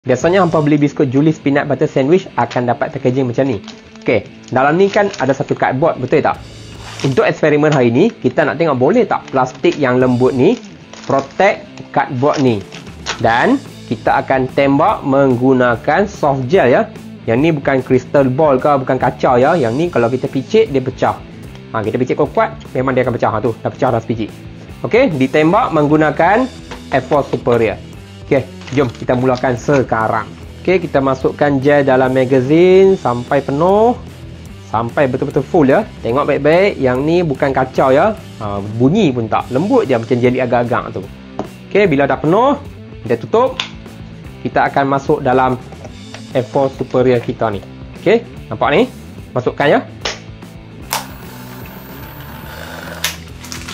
Biasanya hampa beli biskut Julius Peanut Butter Sandwich akan dapat packaging macam ni. Okey, dalam ni kan ada satu cardboard, betul tak? Untuk eksperimen hari ni, kita nak tengok boleh tak plastik yang lembut ni protect cardboard ni. Dan kita akan tembak menggunakan soft gel ya. Yang ni bukan crystal ball ke, bukan kaca ya. Yang ni kalau kita picit dia pecah. Kita picit kuat-kuat memang dia akan pecah. Tu dah pecah dah sebiji. Okey, ditembak menggunakan F4 Superior. Okey, jom kita mulakan sekarang. Okey, kita masukkan gel dalam magazine sampai penuh. Sampai betul-betul full ya. Tengok baik-baik, yang ni bukan kacau ya. Bunyi pun tak, lembut je macam jeli agak-agak tu. Okey, bila dah penuh, kita tutup. Kita akan masuk dalam F4 Superior kita ni. Okey, nampak ni? Masukkan ya.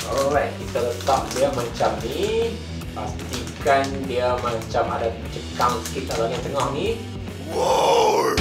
Alright, kita letak dia macam ni. Pastikan dia macam ada cekam sikit dalam yang tengah ni. Wow.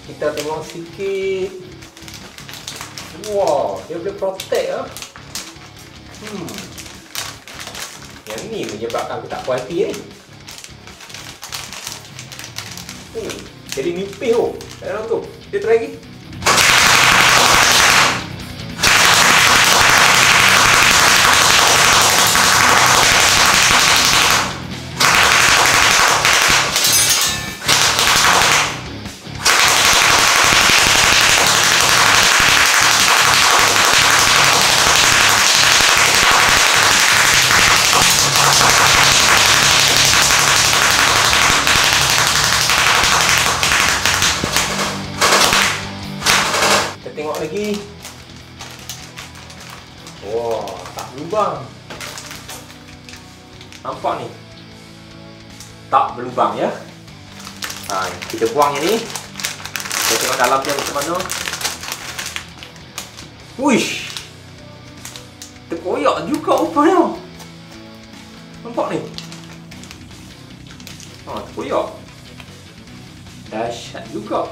Kita tengok sikit. Wow, dia boleh protect ya. Yang ni menyebabkan aku tak puas hati ni. Jadi nipis tu. Dalam tu. Dia try lagi. Tengok lagi. Wah, tak berlubang. Nampak ni? Tak berlubang ya. Kita buang yang ni. Kita tengok dalam dia macam mana. Wish. Terkoyak juga rupanya. Nampak ni? Terkoyak. Dahsyat juga.